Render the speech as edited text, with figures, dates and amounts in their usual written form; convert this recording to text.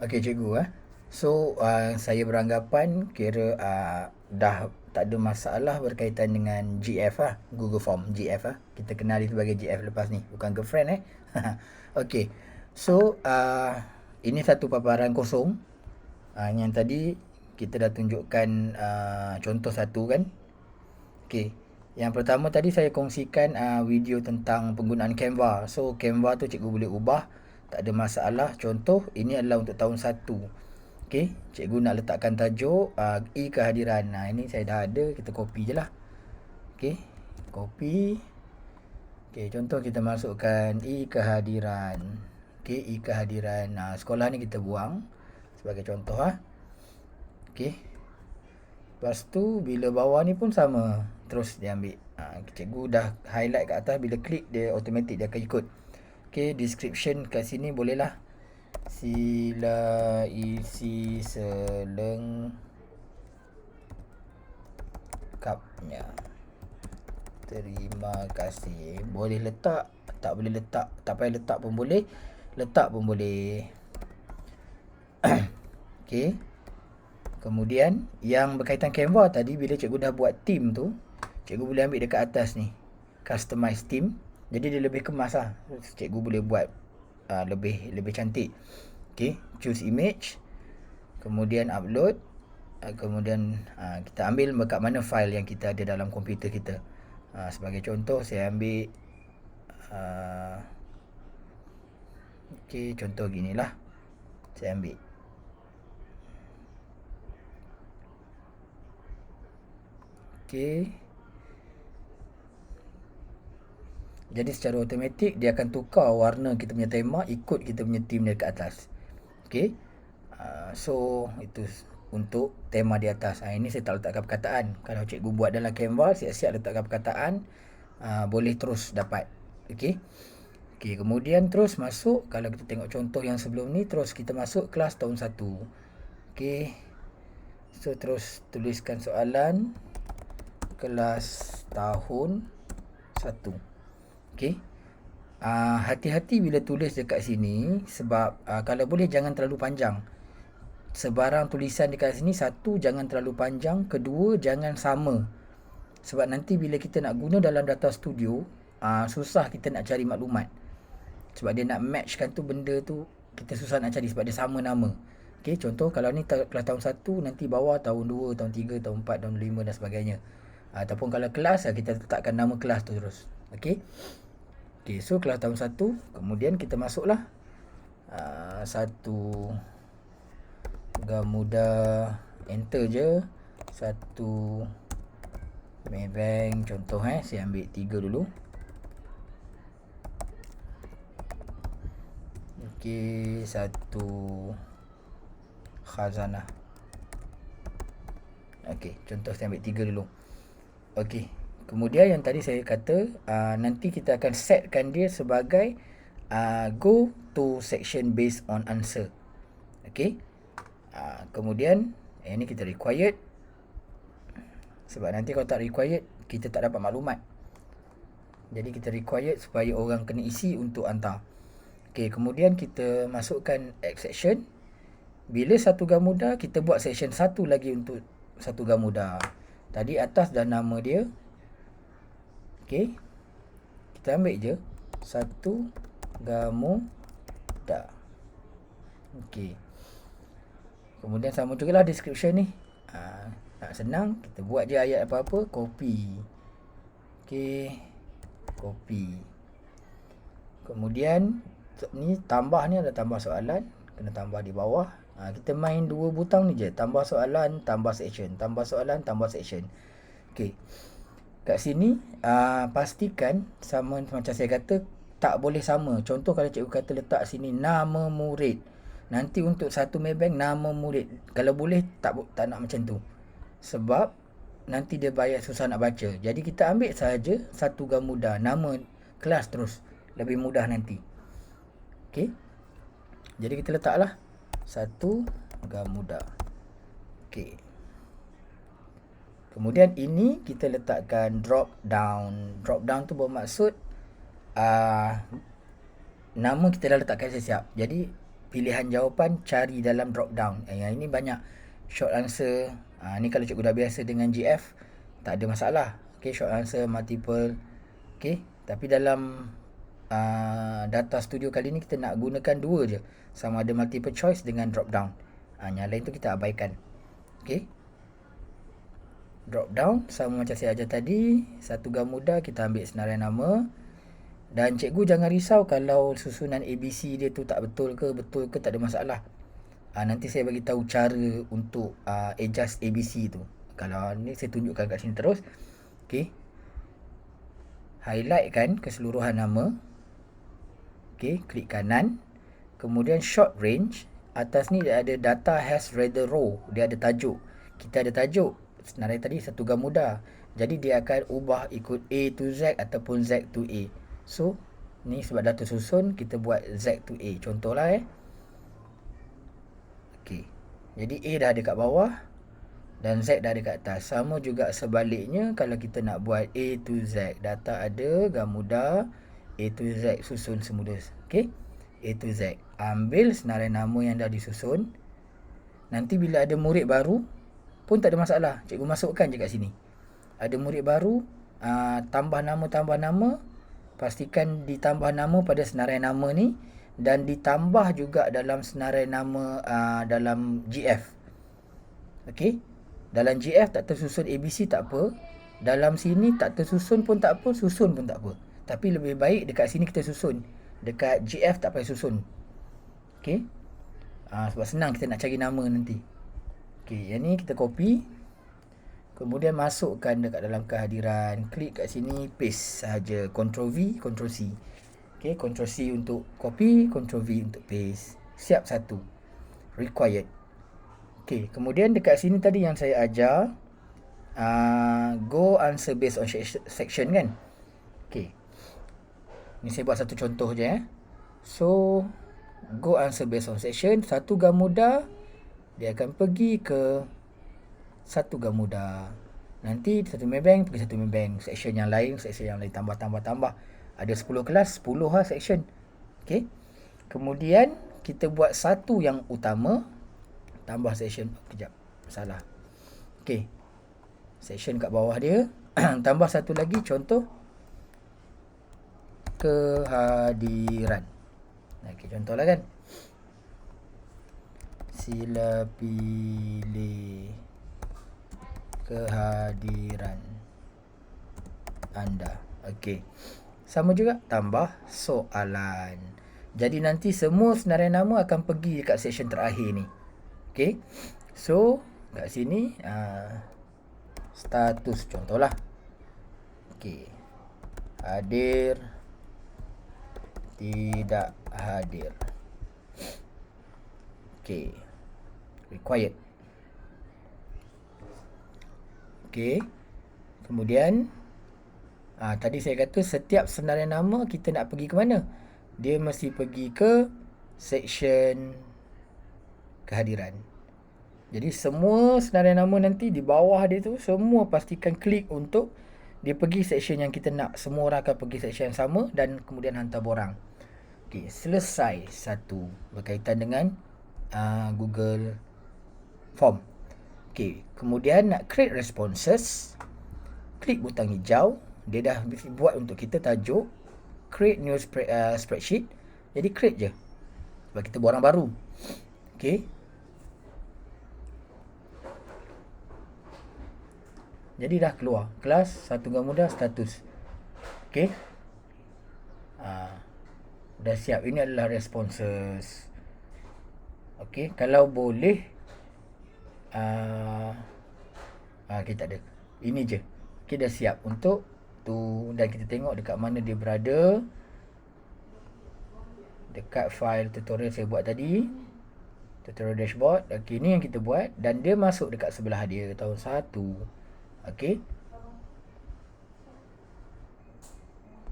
Okey cikgu So saya beranggapan kira dah tak ada masalah berkaitan dengan GF Google Form GF Kita kenal dia sebagai GF lepas ni, bukan girlfriend Okey. So ini satu paparan kosong. Yang tadi kita dah tunjukkan contoh satu kan. Okey. Yang pertama tadi saya kongsikan video tentang penggunaan Canva. So Canva tu cikgu boleh ubah, tak ada masalah. Contoh ini adalah untuk tahun 1. Okey, cikgu nak letakkan tajuk E kehadiran. Ini saya dah ada, kita copy je lah. Okey, copy. Okey, contoh kita masukkan E kehadiran. Okey, E kehadiran. Sekolah ni kita buang sebagai contoh Okey. Lepas tu bila bawah ni pun sama, terus dia ambil. Cikgu dah highlight kat atas, bila klik dia automatic dia akan ikut. Okey, description kat sini boleh lah. Sila isi selengkapnya. Terima kasih. Boleh letak, tak boleh letak, tak payah letak pun boleh, letak pun boleh. Okey. Kemudian yang berkaitan Canva tadi, bila cikgu dah buat theme tu, cikgu boleh ambil dekat atas ni, customize theme. Jadi dia lebih kemas lah. Cikgu boleh buat lebih cantik. Okey, choose image, kemudian upload, kemudian kita ambil kat mana file yang kita ada dalam komputer kita. Sebagai contoh saya ambil okey, contoh ginilah. Saya ambil okey. Jadi secara automatik dia akan tukar warna kita punya tema ikut kita punya theme dekat atas. Okey. So itu untuk tema di atas. Ini saya tak letakkan perkataan. Kalau cikgu buat dalam Canva, siap-siap letakkan perkataan, boleh terus dapat. Okey. Okey, kemudian terus masuk, kalau kita tengok contoh yang sebelum ni, terus kita masuk kelas tahun 1. Okey. So terus tuliskan soalan kelas tahun 1. Okey. Hati-hati bila tulis dekat sini, sebab kalau boleh jangan terlalu panjang. Sebarang tulisan dekat sini, satu, jangan terlalu panjang, kedua, jangan sama. Sebab nanti bila kita nak guna dalam data studio, susah kita nak cari maklumat. Sebab dia nak matchkan tu, benda tu kita susah nak cari sebab dia sama nama. Okey, contoh kalau ni kelas tahun 1, nanti bawah tahun 2, tahun 3, tahun 4, tahun 5 dan sebagainya. Ataupun kalau kelas, kita letakkan nama kelas tu terus. Okey. Okey, so kelas tahun 1, kemudian kita masuklah satu Gamuda, enter je. Satu Maybank contoh saya ambil 3 dulu. Okey, satu Khazanah. Okey, contoh saya ambil 3 dulu. Okey, kemudian yang tadi saya kata, nanti kita akan setkan dia sebagai go to section based on answer. Okey. Kemudian ini kita required, sebab nanti kalau tak required kita tak dapat maklumat. Jadi kita required supaya orang kena isi untuk hantar. Okey, kemudian kita masukkan section. Bila satu Gamuda, kita buat section satu lagi untuk satu Gamuda. Tadi atas dah nama dia. Okey, kita ambil je satu Gamuda. Okey, kemudian sama juga lah description ni. Nak senang, kita buat je ayat apa-apa, copy. Okey, copy. Kemudian ni tambah ni ada tambah soalan, kena tambah di bawah. Kita main dua butang ni je, tambah soalan, tambah section, tambah soalan, tambah section. Okey, kat sini pastikan sama macam saya kata, tak boleh sama. Contoh kalau cikgu kata letak sini nama murid, nanti untuk satu Maybank nama murid, kalau boleh tak nak macam tu, sebab nanti dia bayar susah nak baca. Jadi kita ambil saja satu Gamuda, nama kelas terus, lebih mudah nanti. Okey, jadi kita letaklah satu Gamuda. Okey, kemudian ini kita letakkan drop down. Drop down tu bermaksud nama kita dah letakkan siap-siap. Jadi pilihan jawapan cari dalam drop down. Yang ini banyak short answer. Ni kalau cikgu dah biasa dengan GF tak ada masalah. Okey, short answer, multiple. Okey, tapi dalam data studio kali ni kita nak gunakan dua je. Sama ada multiple choice dengan drop down. Yang lain tu kita abaikan. Okey. Drop down sama macam saya ajar tadi, satu gamuda kita ambil senarai nama. Dan cikgu jangan risau kalau susunan ABC dia tu tak betul ke tak ada masalah. Nanti saya bagi tahu cara untuk adjust ABC tu. Kalau ni saya tunjukkan kat sini terus. Okey. Highlight kan keseluruhan nama. Okey, klik kanan. Kemudian short range. Atas ni dia ada data has rather row. Dia ada tajuk. Kita ada tajuk. Senarai tadi satu gamuda. Jadi dia akan ubah ikut A to Z ataupun Z to A. So, ni sebab dah tersusun, kita buat Z to A. Contohlah Okey. Jadi A dah ada kat bawah dan Z dah ada kat atas. Sama juga sebaliknya kalau kita nak buat A to Z. Data ada, gamuda, A to Z susun semula. Okey. A to Z. Ambil senarai nama yang dah disusun. Nanti bila ada murid baru pun tak ada masalah. Cikgu masukkan je kat sini. Ada murid baru, tambah nama. Pastikan ditambah nama pada senarai nama ni. Dan ditambah juga dalam senarai nama dalam GF. Okey. Dalam GF tak tersusun ABC tak apa. Dalam sini tak tersusun pun tak apa, susun pun tak apa. Tapi lebih baik dekat sini kita susun. Dekat GF tak payah susun. Okey. Sebab senang kita nak cari nama nanti. Okey, yang ni kita copy. Kemudian masukkan dekat dalam kehadiran. Klik kat sini, paste saja. Ctrl V, Ctrl C. Okey, Ctrl C untuk copy, Ctrl V untuk paste. Siap satu. Required. Okey, kemudian dekat sini tadi yang saya ajar, go answer based on section kan. Okey. Ni saya buat satu contoh je So, go answer based on section. Satu gamuda, dia akan pergi ke satu gamuda. Nanti satu membank pergi satu membank. Section yang lain tambah. Ada 10 kelas, 10 lah section. Okey. Kemudian kita buat satu yang utama, tambah section. Kejap, salah. Okey. Section kat bawah dia, tambah satu lagi contoh kehadiran. Okey, contohlah kan. Sila pilih kehadiran anda. Okey. Sama juga tambah soalan. Jadi nanti semua senarai nama akan pergi dekat section terakhir ni. Okey. So, kat sini status contohlah. Okey. Hadir, tidak hadir. Okey. Required. Okey. Kemudian tadi saya kata setiap senarai nama kita nak pergi ke mana? Dia mesti pergi ke section kehadiran. Jadi semua senarai nama nanti di bawah dia tu semua pastikan klik untuk dia pergi section yang kita nak. Semua orang akan pergi section yang sama dan kemudian hantar borang. Okey, selesai satu berkaitan dengan Google Form. Okey, kemudian nak create responses, klik butang hijau. Dia dah buat untuk kita tajuk create new spreadsheet. Jadi create je. Sebab kita buat orang baru. Okey. Jadi dah keluar kelas satu gamuda status. Okey. Dah siap. Ini adalah responses. Okey, kalau boleh kita ada. Ini je. Okey, dah siap untuk tu dan kita tengok dekat mana dia berada. Dekat file tutorial saya buat tadi. Tutorial dashboard. Okey, ni yang kita buat dan dia masuk dekat sebelah dia tahun 1. Okey.